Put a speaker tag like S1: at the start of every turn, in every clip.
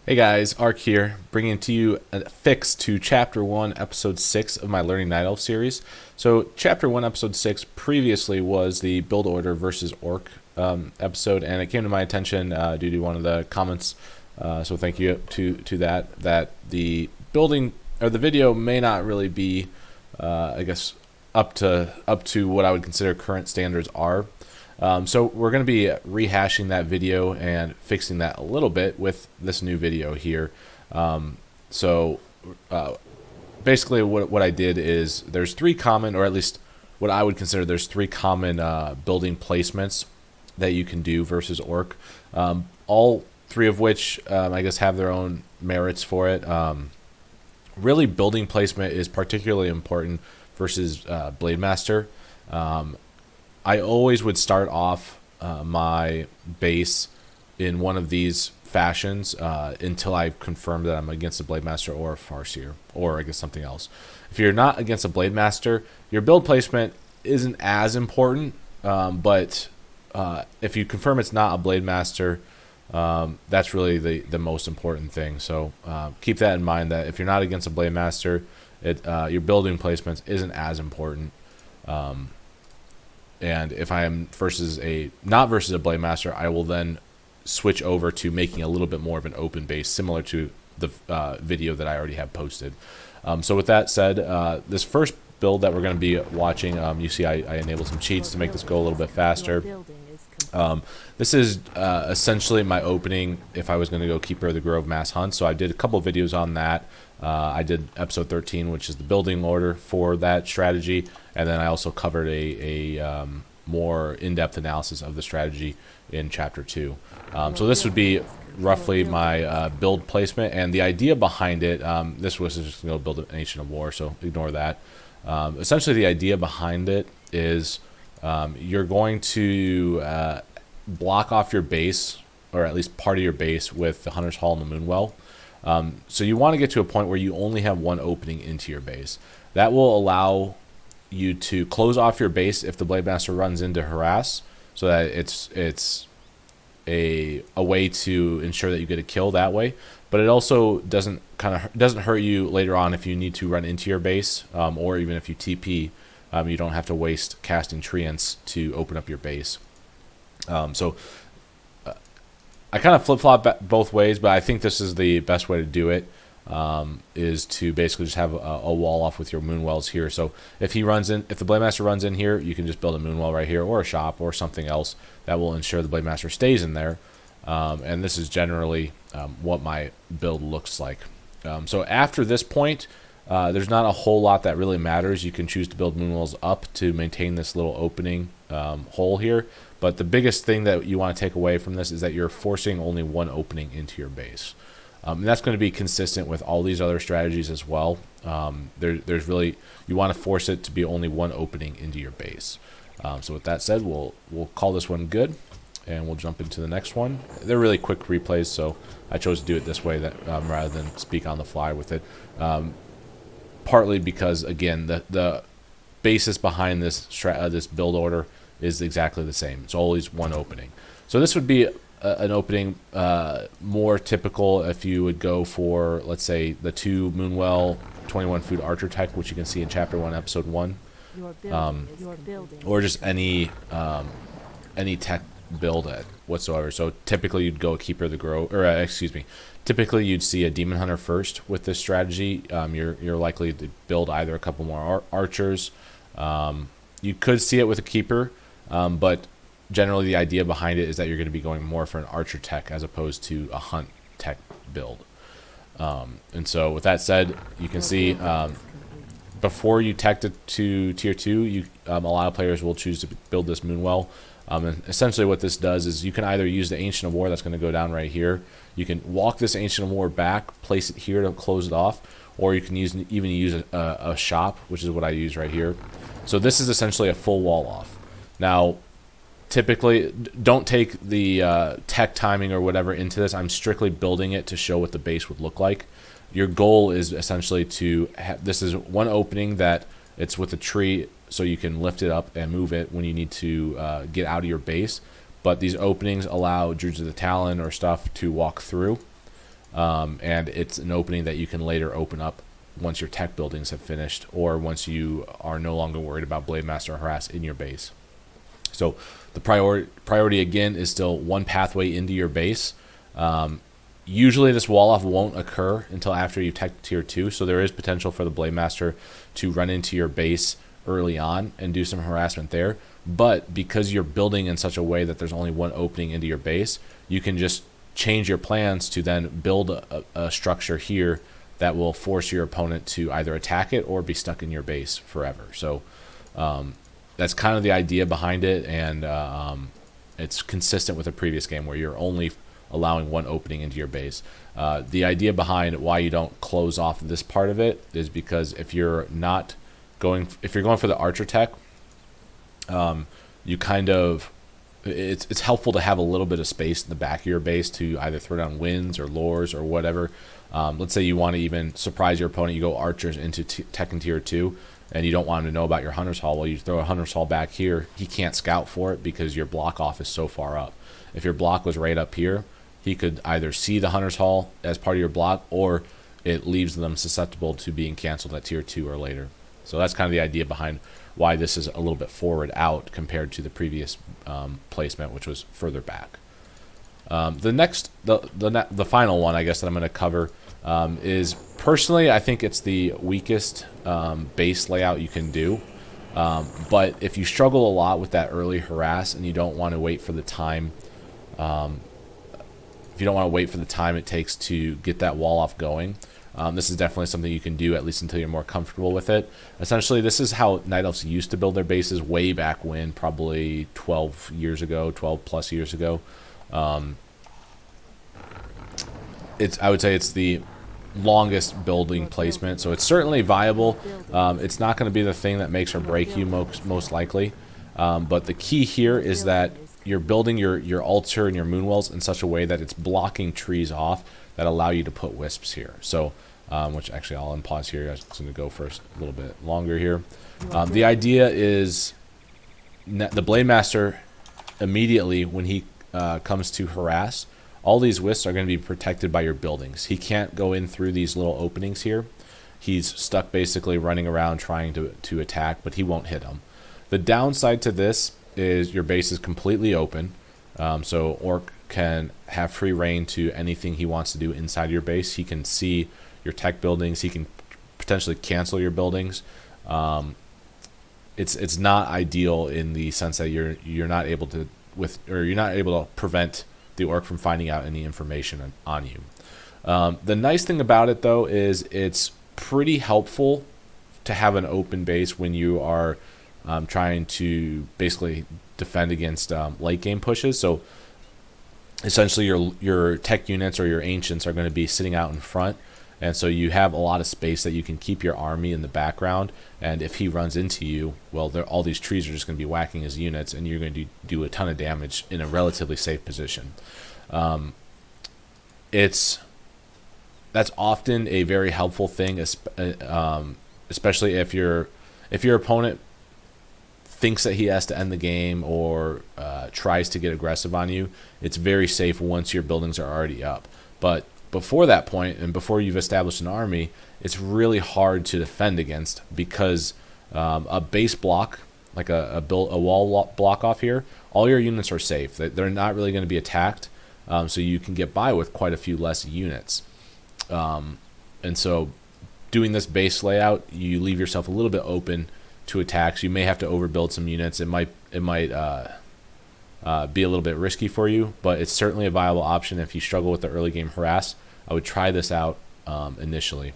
S1: Hey guys, Ark here, bringing to you a fix to Chapter 1, Episode 6 of my Learning Night Elf series. So, Chapter 1, Episode 6 previously was the Build Order versus Orc episode, and it came to my attention due to one of the comments, so thank you to that the building, or the video may not really be, I guess, up to what I would consider current standards are. So we're going to be rehashing that video and fixing that a little bit with this new video here. So basically what I did is there's three common, or at least what I would consider there's three common building placements that you can do versus Orc. All three of which I guess have their own merits for it. Really, building placement is particularly important versus Blade Master. I always would start off my base in one of these fashions until I confirm that I'm against a Blade Master or a Farseer, or I guess something else. If you're not against a Blade Master, your build placement isn't as important, but if you confirm it's not a Blade Master, that's really the most important thing. So keep that in mind, that if you're not against a Blade Master, your building placements isn't as important. And if I am not versus a Blade Master, I will then switch over to making a little bit more of an open base, similar to the video that I already have posted. So with that said, this first build that we're going to be watching, you see I enabled some cheats to make this go a little bit faster. This is essentially my opening if I was going to go Keeper of the Grove Mass Hunt. So I did a couple of videos on that. I did episode 13, which is the building order for that strategy, and then I also covered a more in-depth analysis of the strategy in chapter 2. So this would be roughly my build placement, and the idea behind it, this was just going to build an Ancient of War, so ignore that. Essentially the idea behind it is you're going to block off your base, or at least part of your base, with the Hunter's Hall and the Moonwell. So you want to get to a point where you only have one opening into your base. That will allow you to close off your base if the Blade Master runs in to harass, so that it's a way to ensure that you get a kill that way. But it also doesn't hurt you later on if you need to run into your base, or even if you TP, you don't have to waste casting Treants to open up your base. So I kind of flip-flop both ways, but I think this is the best way to do it, is to basically just have a wall off with your Moonwells here. So if the Blade Master runs in here, you can just build a Moonwell right here, or a shop, or something else that will ensure the Blade Master stays in there. And this is generally what my build looks like. So after this point, there's not a whole lot that really matters. You can choose to build Moonwells up to maintain this little opening hole here. But the biggest thing that you want to take away from this is that you're forcing only one opening into your base. And that's going to be consistent with all these other strategies as well. There's really, you want to force it to be only one opening into your base. So with that said, we'll call this one good, and we'll jump into the next one. They're really quick replays, so I chose to do it this way, that rather than speak on the fly with it. Partly because, again, the basis behind this build order is exactly the same. It's always one opening. So this would be an opening more typical if you would go for, let's say, the 2 Moonwell 21 food archer tech, which you can see in chapter 1 episode 1, or just any tech build whatsoever. So typically you'd go Keeper of the Grove, or typically you'd see a Demon Hunter first with this strategy. You're likely to build either a couple more archers. You could see it with a Keeper, but generally the idea behind it is that you're going to be going more for an archer tech as opposed to a hunt tech build. And so with that said, you can see before you tech to tier 2, a lot of players will choose to build this Moonwell. And essentially what this does is you can either use the Ancient of War that's going to go down right here. You can walk this Ancient of War back, place it here to close it off, or you can even use a shop, which is what I use right here. So this is essentially a full wall off. Now, typically, don't take the tech timing or whatever into this. I'm strictly building it to show what the base would look like. Your goal is essentially to this is one opening that it's with a tree, so you can lift it up and move it when you need to get out of your base. But these openings allow Druids of the Talon or stuff to walk through. and it's an opening that you can later open up once your tech buildings have finished, or once you are no longer worried about Blade Master harass in your base. So the priority again is still one pathway into your base. Usually this wall off won't occur until after you tech tier 2, so there is potential for the Blade Master to run into your base early on and do some harassment there. But because you're building in such a way that there's only one opening into your base, you can just change your plans to then build a structure here that will force your opponent to either attack it or be stuck in your base forever. So that's kind of the idea behind it, and it's consistent with the previous game where you're only allowing one opening into your base. The idea behind why you don't close off this part of it is because if you're going for the archer tech, you kind of, it's helpful to have a little bit of space in the back of your base to either throw down winds or lures or whatever. Let's say you want to even surprise your opponent, you go archers into tech in tier 2, and you don't want him to know about your Hunter's Hall. Well, you throw a Hunter's Hall back here, he can't scout for it because your block off is so far up. If your block was right up here, he could either see the Hunter's Hall as part of your block, or it leaves them susceptible to being canceled at tier 2 or later. So that's kind of the idea behind why this is a little bit forward out compared to the previous placement, which was further back. The final one, I guess, that I'm going to cover is, personally, I think it's the weakest base layout you can do. But if you struggle a lot with that early harass and you don't want to wait for the time, it takes to get that wall off going, this is definitely something you can do, at least until you're more comfortable with it. Essentially, this is how Night Elves used to build their bases way back when, probably 12 plus years ago. I would say it's the longest building placement, so it's certainly viable. It's not going to be the thing that makes or break you most likely, but the key here is that you're building your altar and your moonwells in such a way that it's blocking trees off that allow you to put wisps here. So, which actually I'll unpause here. I'm just going to go for a little bit longer here. The idea is the Blade Master, immediately when he comes to harass, all these wisps are going to be protected by your buildings. He can't go in through these little openings here. He's stuck basically running around trying to attack, but he won't hit them. The downside to this is your base is completely open, so Orc can have free reign to anything he wants to do inside your base. He can see your tech buildings. He can potentially cancel your buildings. It's not ideal in the sense that you're not able to prevent the Orc from finding out any information on you. The nice thing about it, though, is it's pretty helpful to have an open base when you are trying to basically defend against late game pushes. So essentially your tech units or your ancients are going to be sitting out in front, and so you have a lot of space that you can keep your army in the background, and if he runs into you, well, all these trees are just going to be whacking his units, and you're going to do a ton of damage in a relatively safe position. That's often a very helpful thing, especially if your opponent thinks that he has to end the game or tries to get aggressive on you. It's very safe once your buildings are already up. But before that point, and before you've established an army, it's really hard to defend against, because a base block, like a wall block off here, all your units are safe. They're not really going to be attacked, so you can get by with quite a few less units. And so doing this base layout, you leave yourself a little bit open to attacks. You may have to overbuild some units. It might be a little bit risky for you, but it's certainly a viable option if you struggle with the early game harass. I would try this out initially,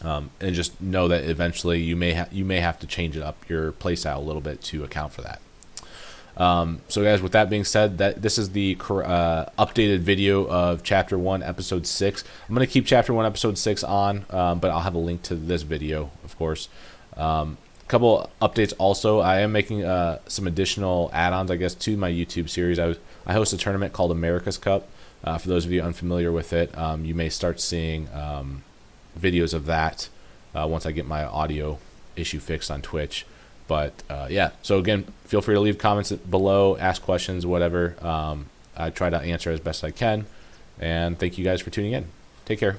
S1: and just know that eventually you may have to change it up, your playstyle, a little bit to account for that. So guys, with that being said, this is the updated video of Chapter 1, Episode 6. I'm going to keep Chapter 1, Episode 6 on, but I'll have a link to this video, of course. Couple updates also. I am making some additional add-ons, I guess, to my YouTube series. I host a tournament called America's Cup. For those of you unfamiliar with it, you may start seeing videos of that once I get my audio issue fixed on Twitch. But yeah, so again, feel free to leave comments below, ask questions, whatever. I try to answer as best I can, and thank you guys for tuning in. Take care.